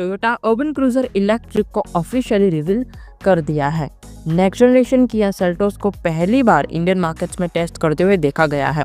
Toyota urban cruiser electric को officially reveal कर दिया है। नेक्स्ट जनरेशन किया सेल्टोस को पहली बार इंडियन मार्केट्स में टेस्ट करते हुए देखा गया है।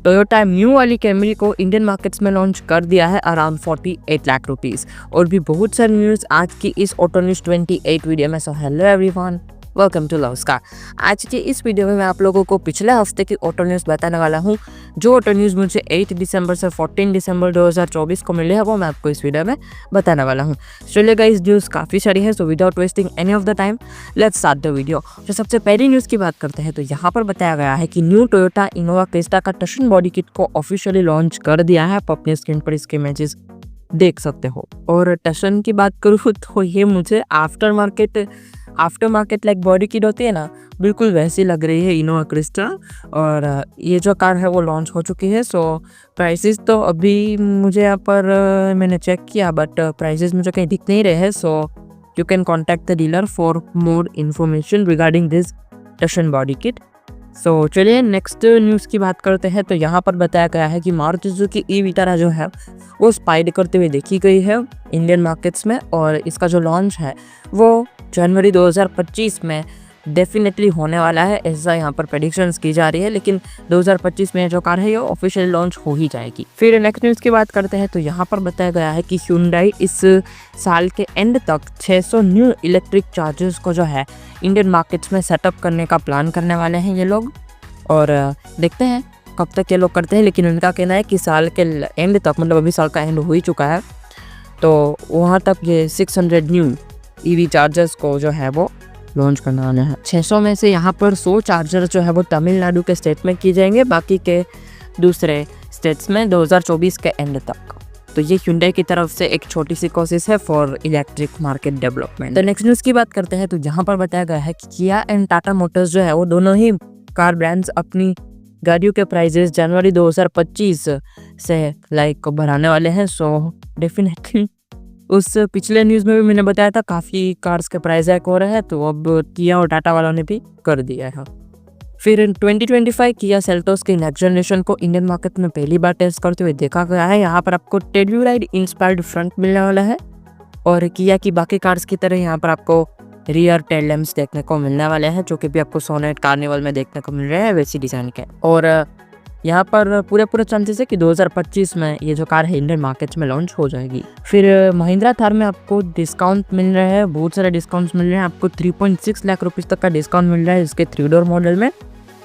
टोयोटा न्यू वाली कैमरी को इंडियन मार्केट्स में लॉन्च कर दिया है अराउंड 48 लाख रुपीस। और भी बहुत सारी न्यूज़ आज की इस ऑटो न्यूज़ 28 वीडियो में। So hello everyone, welcome to लवस्कार। आज की इस वीडियो में मैं आप लोगों को पिछले हफ्ते की ऑटो न्यूज़ बताने वाला हूँ। जो ऑटो न्यूज़ मुझे 8 दिसंबर से 14 दिसंबर 2024 को मिले हैं वो मैं आपको इस वीडियो में बताने वाला हूँ। चलिए गाइस, न्यूज़ काफ़ी सारी है, so without wasting any of the time let's start the video. जो सबसे पहली न्यूज़ की बात करते हैं तो यहाँ पर बताया गया है कि न्यू टोयोटा इनोवा क्रिस्टा का टशन बॉडी किट को ऑफिशियली लॉन्च कर दिया है। आप अपने स्क्रीन पर इसके इमेजेस देख सकते हो। और टशन की बात करूँ तो ये मुझे after market like body kit होती है ना, बिल्कुल वैसी लग रही है इनोवा क्रिस्टा। और ये जो कार है वो लॉन्च हो चुकी है। सो प्राइसेस तो अभी मुझे यहाँ पर मैंने चेक किया बट प्राइसेस मुझे कहीं दिख नहीं रहे हैं। So you can contact the dealer for more information regarding this Tashan body kit. So चलिए नेक्स्ट न्यूज़ की बात करते हैं। तो यहाँ पर बताया गया है कि मारुति सुजुकी ई विटारा जो है वो स्पाइड करते हुए देखी गई है इंडियन मार्केट्स में। और इसका जो लॉन्च है वो जनवरी 2025 में डेफिनेटली होने वाला है, ऐसा यहाँ पर प्रेडिक्शंस की जा रही है। लेकिन 2025 में जो कार है ये ऑफिशियल लॉन्च हो ही जाएगी। फिर नेक्स्ट न्यूज़ की बात करते हैं तो यहाँ पर बताया गया है कि Hyundai इस साल के एंड तक 600 न्यू इलेक्ट्रिक चार्जर्स को जो है इंडियन मार्केट्स में सेटअप करने का प्लान करने वाले हैं ये लोग। और देखते हैं कब तक ये लोग करते हैं। लेकिन उनका कहना है कि साल के एंड तक, मतलब अभी साल का एंड हो ही चुका है, तो वहाँ तक ये 600 न्यू ईवी चार्जर्स को जो है वो लॉन्च करने वाले हैं। 600 में से यहाँ पर 100 चार्जर जो है वो तमिलनाडु के स्टेट में की जाएंगे, बाकी के दूसरे स्टेट्स में 2024 के एंड तक। तो ये Hyundai की तरफ से एक छोटी सी कोशिश है फॉर इलेक्ट्रिक मार्केट डेवलपमेंट। तो नेक्स्ट न्यूज़ की बात करते हैं तो यहाँ पर बताया गया है कि किया एंड टाटा मोटर्स जो है वो दोनों ही कार ब्रांड्स अपनी गाड़ियों के प्राइजेस जनवरी 2025 से लाइक बढ़ाने वाले हैं। सो डेफिनेटली उस पिछले न्यूज़ में भी मैंने बताया था काफ़ी कार्स के प्राइस हाइक हो रहे हैं, तो अब किया और टाटा वालों ने भी कर दिया है। फिर 2025 किया सेल्टोस के नेक्स्ट जनरेशन को इंडियन मार्केट में पहली बार टेस्ट करते हुए देखा गया है। यहाँ पर आपको टेल्यूराइड इंस्पायर्ड फ्रंट मिलने वाला है और किया की बाकी कार्स की तरह यहाँ पर आपको रियर टेल लैम्प्स देखने को मिलने वाले हैं, जो कि भी आपको सोनेट कार्निवल में देखने को मिल रहे हैं वैसी डिज़ाइन के। और यहाँ पर पूरे चांसेस है कि 2025 में ये जो कार है इंडियन मार्केट में लॉन्च हो जाएगी। फिर महिंद्रा थार में आपको डिस्काउंट मिल रहे हैं, बहुत सारे डिस्काउंट्स मिल रहे हैं। आपको 3.6 लाख रुपीस तक का डिस्काउंट मिल रहा है इसके 3 डोर मॉडल में।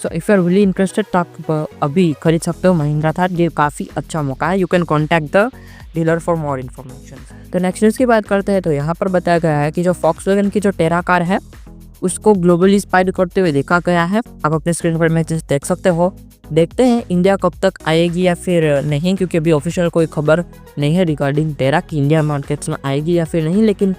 So if you are really interested तो आप अभी खरीद सकते हो महिंद्रा थार। ये काफ़ी अच्छा मौका है। You can contact the dealer for more information. तो नेक्स्ट न्यूज़ की बात करते हैं तो यहाँ पर बताया गया है कि जो Volkswagen की जो टेरा कार है उसको ग्लोबली स्पाइड करते हुए देखा गया है। आप अपने स्क्रीन पर इमेजेस देख सकते हो। देखते हैं इंडिया कब तक आएगी या फिर नहीं, क्योंकि अभी ऑफिशियल कोई खबर नहीं है रिगार्डिंग टेरा की इंडिया मार्केट्स में आएगी या फिर नहीं। लेकिन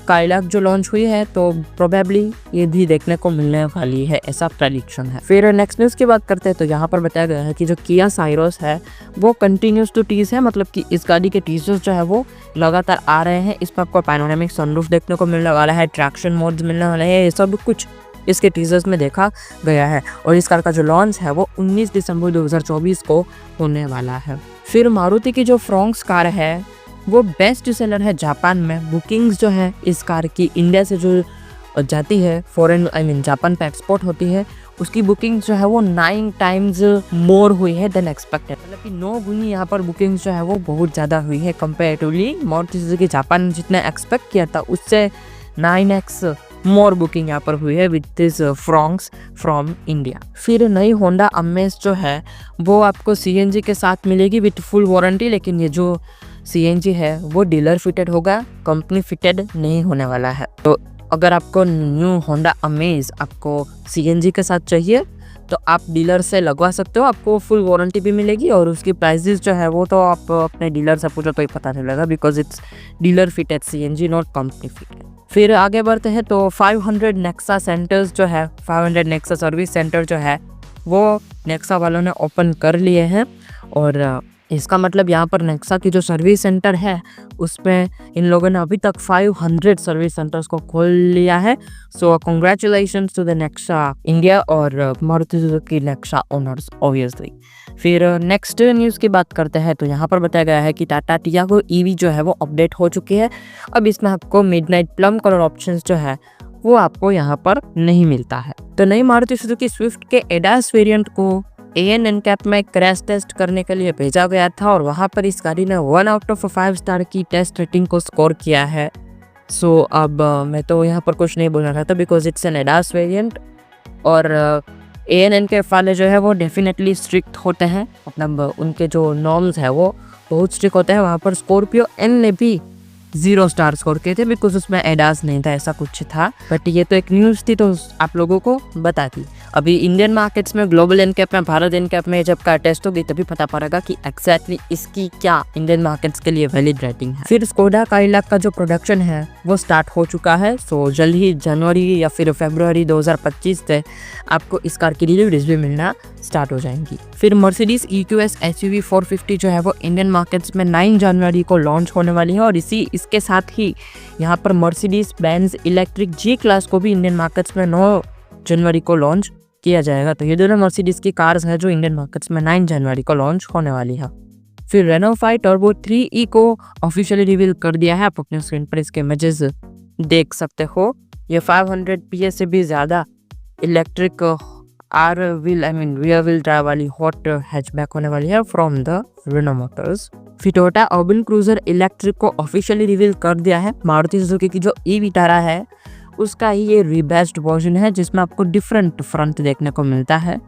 काइलाक जो लॉन्च हुई है तो प्रोबेबली ये भी देखने को मिलने वाली है, ऐसा प्रेडिक्शन है। फिर नेक्स्ट न्यूज़ की बात करते हैं तो यहाँ पर बताया गया है कि जो किया साइरोस है वो कंटिन्यूस टू टीज है, मतलब कि इस गाड़ी के टीजर्स जो है वो लगातार आ रहे हैं। इस पर आपको पैनोरामिक सनरूफ देखने को मिलने वाला है, ट्रैक्शन मोड्स मिलने वाले हैं, ये सब कुछ इसके टीजर्स में देखा गया है। और इस कार का जो लॉन्च है वो 19 दिसंबर 2024 को होने वाला है। फिर मारुति की जो फ्रोंक्स कार है वो बेस्ट सेलर है जापान में। बुकिंग्स जो है इस कार की इंडिया से जो जाती है फॉरेन जापान पे एक्सपोर्ट होती है, उसकी बुकिंग जो है वो 9 टाइम्स मोर हुई है देन एक्सपेक्टेड। मतलब कि 9 गुनी यहाँ पर बुकिंग्स जो है वो बहुत ज़्यादा हुई है कंपेरेटिवली। मारुति सुजुकी जापान जितना एक्सपेक्ट किया था उससे 9x मोर बुकिंग यहाँ पर हुई है with this Fronx from India. फिर नई होंडा अमेज जो है वो आपको CNG के साथ मिलेगी विद फुल वारंटी। लेकिन ये जो CNG है वो डीलर फिटेड होगा, कंपनी फिटेड नहीं होने वाला है। तो अगर आपको न्यू होंडा अमेज आपको CNG के साथ चाहिए तो आप डीलर से लगवा सकते हो, आपको फुल वारंटी भी मिलेगी। और उसकी प्राइसेस जो है वो तो आप अपने डीलर से पूछो तो ही पता चलेगा, because it's dealer fitted CNG not company fitted. फिर आगे बढ़ते हैं तो 500 नेक्सा सेंटर्स जो है, 500 नेक्सा सर्विस सेंटर जो है वो नेक्सा वालों ने ओपन कर लिए हैं। और इसका मतलब यहाँ पर नेक्सा की जो सर्विस सेंटर है उसमें इन लोगों ने अभी तक 500 सर्विस सेंटर्स को खोल लिया है। So congratulations to the Nexa India और Maruti Suzuki Nexa owners obviously. फिर नेक्स्ट न्यूज़ की बात करते हैं तो यहाँ पर बताया गया है कि टाटा टियागो ईवी जो है वो अपडेट हो चुकी है। अब इसमें आपको मिडनाइट प्लम कलर ऑप्शंस जो है वो आपको यहाँ पर नहीं मिलता है। तो नई मारुति सुजुकी स्विफ्ट के एडास वेरिएंट को ANNCAP में क्रैश टेस्ट करने के लिए भेजा गया था और वहाँ पर इस गाड़ी ने 1 आउट ऑफ 5 स्टार की टेस्ट रेटिंग को स्कोर किया है। सो अब मैं तो यहाँ पर कुछ नहीं बोलना चाहता because it's an ADAS variant और ANNCAP वाले जो है वो डेफिनेटली स्ट्रिक्ट होते हैं, मतलब उनके जो नॉर्म्स है वो बहुत स्ट्रिक्ट होते हैं। वहाँ पर स्कॉर्पियो एन ने भी 0 स्टार स्कोर किए थे बिकॉज उसमें एडास नहीं था, ऐसा कुछ था। बट ये तो एक न्यूज़ थी तो आप लोगों को बता दी। अभी इंडियन मार्केट्स में ग्लोबल एनकैप में भारत एनकैप में जब कार टेस्ट होगी तभी पता पड़ेगा कि एग्जैक्टली इसकी क्या इंडियन मार्केट्स के लिए वैलिड रेटिंग है। फिर स्कोडा काइलाक का जो प्रोडक्शन है वो स्टार्ट हो चुका है। सो जल्द ही जनवरी या फिर फरवरी 2025 से आपको इस कार की डिलीवरीज भी मिलना स्टार्ट हो जाएंगी। फिर मर्सिडीज EQS SUV 450 जो है वो इंडियन मार्केट्स में 9 जनवरी को लॉन्च होने वाली है और इसके साथ ही यहाँ पर Mercedes Benz electric G class को भी इंडियन मार्केट्स में 9 जनवरी को लॉन्च किया जाएगा। तो ये दोनों मर्सिडीज की कार्स है जो इंडियन मार्केट्स में 9 जनवरी को लॉन्च होने वाली है। फिर रेनो 5 टर्बो 3E को ऑफिशियली रिवील कर दिया है। आप अपने स्क्रीन पर इसके इमेजेस देख सकते हो। ये 500 PS से भी ज़्यादा इलेक्ट्रिक रियर व्हील ड्राइव वाली हॉट हैचबैक होने वाली है फ्रॉम द रेनो मोटर्स। फिर टोयोटा अर्बन क्रूजर इलेक्ट्रिक को ऑफिशियली रिवील कर दिया है। मारुति सुजुकी की जो ई विटारा है उसका ही ये रिबैस्ड वर्जन है जिसमें आपको डिफरेंट फ्रंट देखने को मिलता है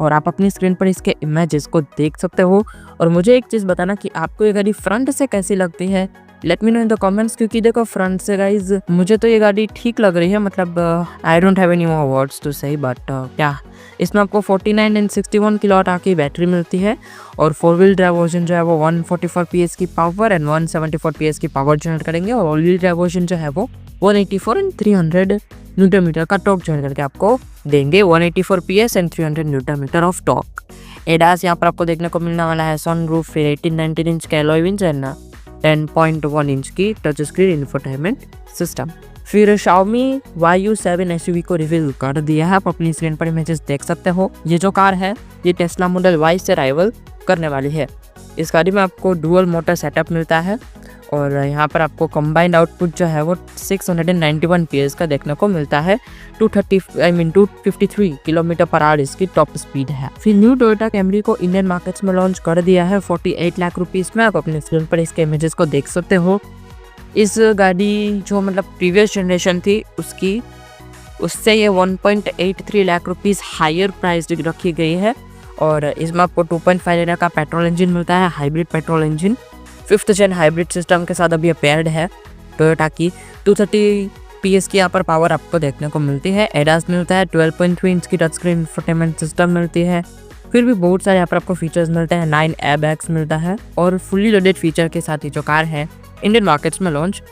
और आप अपनी स्क्रीन पर इसके इमेजेस को देख सकते हो। और मुझे एक चीज़ बताना कि आपको ये गाड़ी फ्रंट से कैसी लगती है, let me know in the comments. क्योंकि देखो फ्रंट से गाइज मुझे तो ये गाड़ी ठीक लग रही है, मतलब I don't have any more words to say, but क्या इसमें आपको 49 एंड 61 किलोवाट आवर की बैटरी मिलती है और 4 व्हील ड्राइव वर्जन जो है वो 144 PS की पावर एंड 174 PS की पावर जनरेट करेंगे और ऑल व्हील ड्राइव वर्जन जो है वो 184 एंड 300 न्यूटन मीटर का टॉर्क जनरेट करके आपको देंगे। 184 PS and 300 newton metre of torque. ADAS यहाँ पर आपको देखने को मिलने वाला है सनरूफ, फिर 18-19 इंच का एलॉय व्हील्स एंड 10.1 इंच की टच स्क्रीन इंफोटेनमेंट सिस्टम। फिर Xiaomi YU7 SUV को रिवील कर दिया है। आप अपनी स्क्रीन पर इमेजेस देख सकते हो। ये जो कार है ये टेस्ला मॉडल Y से राइवल करने वाली है। इस गाड़ी में आपको डुअल मोटर सेटअप मिलता है और यहाँ पर आपको कंबाइंड आउटपुट जो है वो 691 PS का देखने को मिलता है। 253 किलोमीटर पर आवर इसकी टॉप स्पीड है। फिर न्यू टोयोटा कैमरी को इंडियन मार्केट्स में लॉन्च कर दिया है 48 लाख रुपीस में। आप अपने स्क्रीन पर इसके इमेजेस को देख सकते हो। इस गाड़ी जो मतलब प्रीवियस जनरेशन थी उससे ये 1.83 लाख रुपीस हायर प्राइस रखी गई है और इसमें आपको 2.5 लीटर का पेट्रोल इंजन मिलता है, हाइब्रिड पेट्रोल इंजन 5th जेन हाइब्रिड सिस्टम के साथ अभी पेयर्ड है टोयोटा की। 230 PS की यहाँ पर पावर आपको देखने को मिलती है। एडास मिलता है, 12.3 इंच की टच स्क्रीन इंफोटेनमेंट सिस्टम मिलती है। फिर भी बहुत सारे यहाँ पर आपको फीचर्स मिलते हैं। 9 एयरबैग्स मिलता है और फुली लोडेड फीचर के साथ ही जो कार है इंडियन मार्केट्स में लॉन्च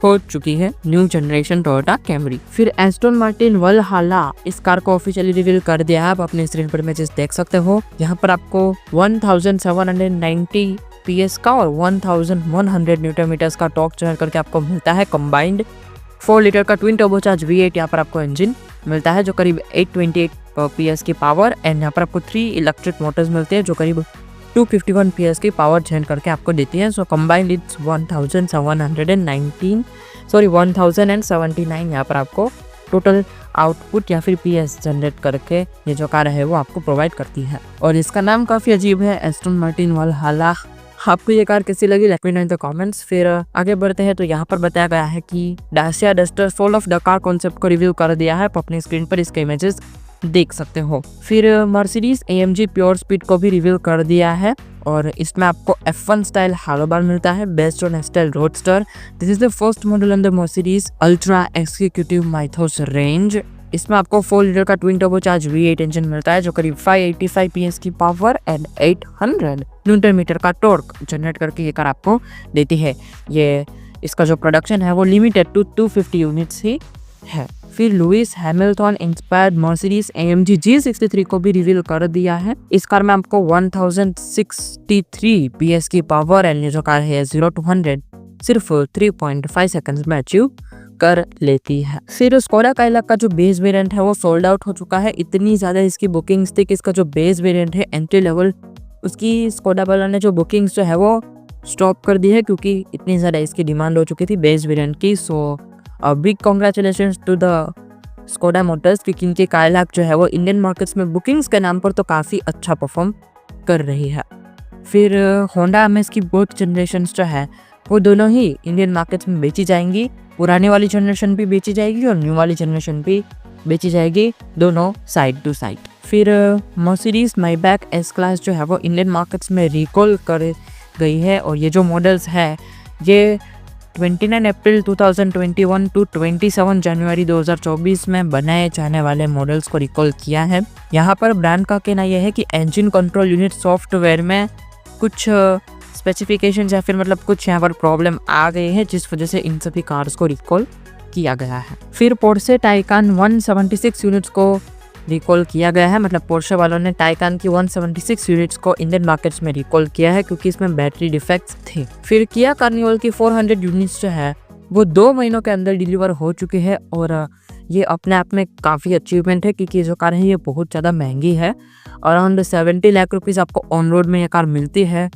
हो चुकी है न्यू जनरेशन टोयोटा कैमरी। फिर एस्टन मार्टिन वल्हाला इस कार को ऑफिशियली रिवील कर दिया है। आप अपने स्क्रीन पर इमेजेस देख सकते हो। यहाँ पर आपको 1790 PS का और 1100 न्यूटन मीटर्स का टॉर्क जनरेट करके आपको मिलता है। कंबाइंड 4 लीटर का ट्विन टर्बोचार्ज V8 यहाँ पर आपको इंजन मिलता है जो करीब 828 PS की पावर एंड यहाँ पर आपको 3 इलेक्ट्रिक मोटर्स मिलते हैं जो करीब 251 PS की पावर जनरेट करके आपको देती है। सो कंबाइंड इट्स 1079 यहाँ पर आपको टोटल आउटपुट या फिर PS जनरेट करके ये जो कार है वो आपको प्रोवाइड करती है। और इसका नाम काफ़ी अजीब है, एस्टन मार्टिन वल्हाला। आपको ये कार कैसी लगी let me know in the comments. फिर आगे बढ़ते हैं तो यहाँ पर बताया गया है कि Dacia Duster soul of the car concept को रिव्यू कर दिया है। आप अपनी स्क्रीन पर इसके इमेजेस देख सकते हो। फिर मर्सिडीज AMG प्योर स्पीड को भी रिवील कर दिया है और इसमें आपको F1 स्टाइल हालो बार मिलता है based on style roadster. This is the first model on the Mercedes ultra executive Mythos range. इसमें आपको 4 लीटर का ट्विन टर्बोचार्ज V8 इंजन मिलता है जो करीब 585 PS की पावर एंड 800 न्यूटन मीटर का टॉर्क जनरेट करके ये कार आपको देती है। ये इसका जो प्रोडक्शन है वो लिमिटेड टू 250 यूनिट्स ही है। फिर Lewis Hamilton inspired Mercedes AMG G63 को भी रिवील कर दिया है। इस कार में आपको 1063 PS की पावर एंड ये जो कार है 0 to 100 सिर्फ 3.5 सेकंड्स में अचीव कर लेती है। फिर स्कोडा काइलाक का जो बेस वेरिएंट है वो सोल्ड आउट हो चुका है। इतनी ज्यादा इसकी बुकिंग्स थी कि इसका जो बेस वेरिएंट है एंट्री लेवल, उसकी स्कोडा वाला ने जो बुकिंग्स जो है वो स्टॉप कर दी है क्योंकि इतनी ज़्यादा इसकी डिमांड हो चुकी थी बेस वेरिएंट की। So big congratulations to the Skoda Motors क्योंकि इनकी काइलाक जो है वो इंडियन मार्केट्स में बुकिंग्स के नाम पर तो काफ़ी अच्छा परफॉर्म कर रही है। फिर होंडा अमेज की बोथ जनरेशन्स जो है वो दोनों ही इंडियन मार्केट्स में बेची जाएंगी। पुरानी वाली जनरेशन भी बेची जाएगी और न्यू वाली जनरेशन भी बेची जाएगी, दोनों साइड टू साइड। फिर मर्सिडीज माईबैक एस क्लास जो है वो इंडियन मार्केट्स में रिकॉल कर गई है और ये जो मॉडल्स है ये 29 अप्रैल 2021 टू 27 जनवरी 2024 में बनाए जाने वाले मॉडल्स को रिकॉल किया है। यहाँ पर ब्रांड का कहना यह है कि इंजन कंट्रोल यूनिट सॉफ्टवेयर में कुछ स्पेसिफिकेशंस या फिर मतलब कुछ यहाँ पर प्रॉब्लम आ गई है जिस वजह से इन सभी कार्स को रिकॉल किया गया है। फिर पोर्शे टाइकान 176 यूनिट्स को रिकॉल किया गया है, मतलब पोर्शे वालों ने टाइकान की 176 यूनिट्स को इंडियन मार्केट्स में रिकॉल किया है क्योंकि इसमें बैटरी डिफेक्ट्स थे। फिर किया कार्निवल की 400 यूनिट्स जो है वो 2 महीनों के अंदर डिलीवर हो चुकी है और ये अपने आप में काफ़ी अचीवमेंट है क्योंकि जो कार है ये बहुत ज़्यादा महंगी है। अराउंड 70 लाख रुपीज़ आपको ऑन रोड में ये कार मिलती है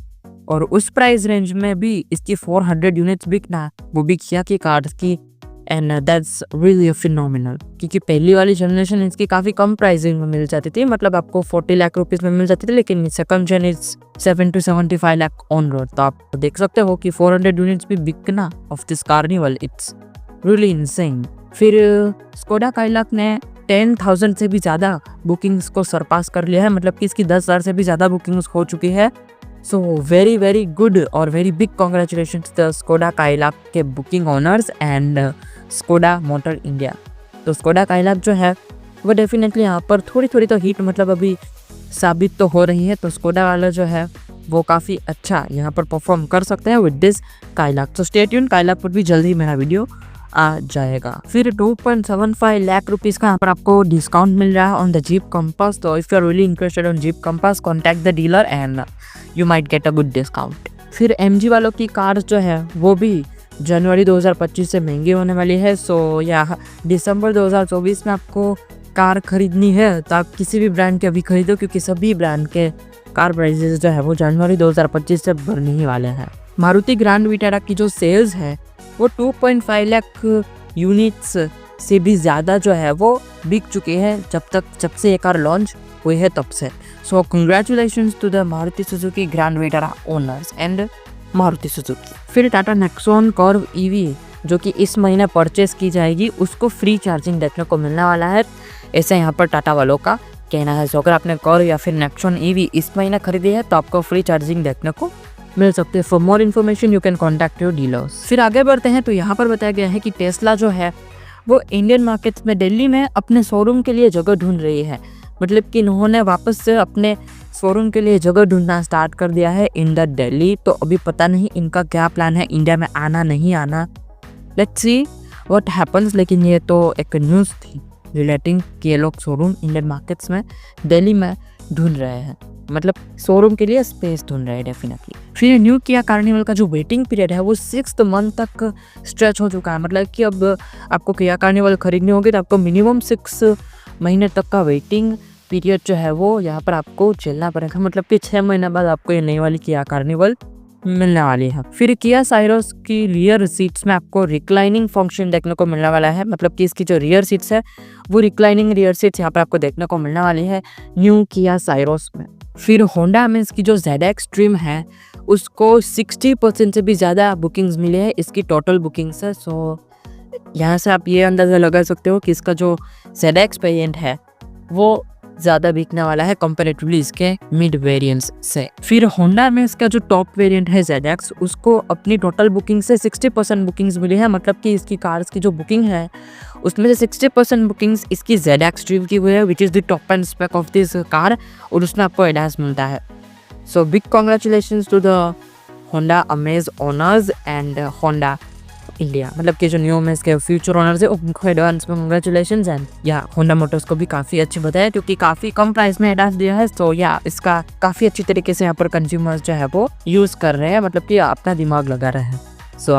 और उस प्राइस रेंज में भी इसकी 400 यूनिट्स बिकना, वो भी किया की कार्स की, एंड दैट्स रियली फिनोमिनल क्योंकि पहली वाली जनरेशन इसकी काफ़ी कम प्राइसिंग में मिल जाती थी, मतलब आपको 40 लाख रुपीज़ में मिल जाती थी, लेकिन second gen is 7 to 75 lakh on road. तो आप देख सकते हो कि 400 यूनिट्स भी बिकना of this carnival, it's really insane. फिर स्कोडा काइलाक ने 10,000 से भी ज़्यादा बुकिंग्स को सरपास कर लिया है, मतलब कि इसकी 10,000 से भी ज़्यादा बुकिंग्स हो चुकी है। सो वेरी वेरी गुड और very big congratulations the Skoda Kylaq के booking owners and Skoda Motor India. तो स्कोडा काइलाक जो है वो डेफिनेटली यहाँ पर थोड़ी थोड़ी तो हिट मतलब अभी साबित तो हो रही है, तो स्कोडा वाला जो है वो काफ़ी अच्छा यहाँ पर परफॉर्म कर सकते हैं विद दिस काइलाक। तो स्टे ट्यून, काइलाक पर भी जल्दी मेरा वीडियो आ जाएगा। फिर 2.75 लाख रुपीज़ का यहाँ पर आपको डिस्काउंट मिल रहा है ऑन द जीप कंपास। तो if you are really interested on Jeep Compass, contact the dealer and you might get a good discount. फिर MG वालों की कार जो है वो भी जनवरी 2025 से महंगी होने वाली है। सो या दिसंबर 2024 में आपको कार खरीदनी है तो आप किसी भी ब्रांड के अभी खरीदो क्योंकि सभी ब्रांड के कार प्राइसेस जो है वो जनवरी 2025 से बढ़ने ही वाले हैं। मारुति ग्रैंड विटारा की जो सेल्स है वो 2.5 लाख यूनिट्स से भी ज़्यादा जो है वो बिक चुकी है जब से ये कार लॉन्च हुई है तब से। So congratulations to the Maruti Suzuki Grand Vitara owners and Maruti Suzuki. फिर टाटा नेक्सॉन कर्व EV जो कि इस महीने परचेस की जाएगी, उसको फ्री चार्जिंग देखने को मिलने वाला है, ऐसा यहाँ पर टाटा वालों का कहना है। सो अगर आपने कर्व या फिर नेक्सॉन EV इस महीने खरीदी है तो आपको फ्री चार्जिंग देखने को मिल सकते हैं। For more information you can contact your dealers. फिर आगे बढ़ते हैं तो यहाँ पर बताया गया है कि टेस्ला जो है वो इंडियन मार्केट्स में दिल्ली में अपने शोरूम के लिए जगह ढूंढ रही है, मतलब कि इन्होंने वापस से अपने शोरूम के लिए जगह ढूंढना स्टार्ट कर दिया है इन द दिल्ली। तो अभी पता नहीं इनका क्या प्लान है, इंडिया में आना नहीं आना, लेट्स सी व्हाट हैपन्स। लेकिन ये तो एक न्यूज़ थी रिलेटिंग कि ये लोग शोरूम इंडियन मार्केट्स में दिल्ली में ढूंढ रहे हैं, मतलब शोरूम के लिए स्पेस ढूंढ रहे हैं डेफिनेटली। फिर न्यू किया कार्निवल का जो वेटिंग पीरियड है वो 6th मंथ तक स्ट्रेच हो चुका है, मतलब कि अब आपको किया कार्निवल खरीदनी होगी तो आपको मिनिमम 6 महीने तक का वेटिंग पीरियड जो है वो यहाँ पर आपको झेलना पड़ेगा, मतलब कि 6 महीने बाद आपको ये नई वाली किया कार्निवल मिलने वाली है। फिर किया साइरोस की रियर सीट्स में आपको रिक्लाइनिंग फंक्शन देखने को मिलने वाला है, मतलब कि इसकी जो रियर सीट्स है वो रिक्लाइनिंग रियर सीट्स यहाँ पर आपको देखने को मिलने वाली है न्यू किया साइरोस में। फिर होंडा अमेज की जो ZX ट्रिम है उसको 60% से भी ज़्यादा बुकिंग्स मिले हैं इसकी टोटल बुकिंग्स है। सो यहाँ से आप ये अंदाज़ा लगा सकते हो कि इसका जो ZX वेरिएंट है वो ज़्यादा बिकने वाला है कंपैरेटिवली इसके मिड वेरिएंट्स से। फिर होंडा में इसका जो टॉप वेरिएंट है ZX उसको अपनी टोटल बुकिंग से 60% बुकिंग्स मिली है, मतलब कि इसकी कार्स की जो बुकिंग है उसमें से 60% बुकिंग्स इसकी ZX ट्रिम की हुई है which is the top end spec of this car, और उसमें आपको ADAS मिलता है। So big congratulations to the Honda Amaze owners and Honda India, मतलब कि जो न्यूमेस के फ्यूचर ओनर्स है उनको एडवांस में कंग्रेचुलेशंस। एंड या होंडा मोटर्स को भी काफ़ी अच्छी बताया क्योंकि काफ़ी कम प्राइस में एडास दिया है। तो या इसका काफ़ी अच्छी तरीके से यहाँ पर कंज्यूमर्स जो है वो यूज़ कर रहे हैं, मतलब कि अपना दिमाग लगा रहे हैं। So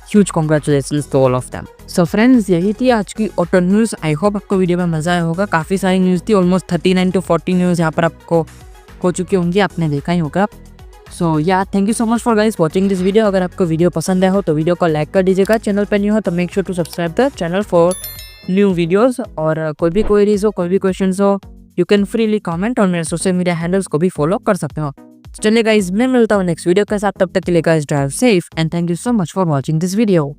huge congratulations to all of them. So friends, यही थी आज की ऑटो न्यूज़। आई होप आपको वीडियो में मज़ा आया होगा। काफ़ी सारी न्यूज़ थी, ऑलमोस्ट 39 to 40 न्यूज़ यहाँ पर आपको हो चुकी होंगी, आपने देखा ही होगा। सो या thank you so much for guys watching this video. अगर आपको वीडियो पसंद आया हो तो वीडियो को लाइक कर दीजिएगा। चैनल पर न्यू हो तो make sure to subscribe the channel for new videos. और कोई भी क्वेरीज हो, कोई भी क्वेश्चन हो, यू कैन फ्रीली कमेंट और मेरे सोशल मीडिया हैंडल्स को भी फॉलो कर सकते हो। चलिए गाइस, मैं मिलता हूँ नेक्स्ट वीडियो के साथ। तब तक के लिए guys drive safe and thank you so much for watching this video.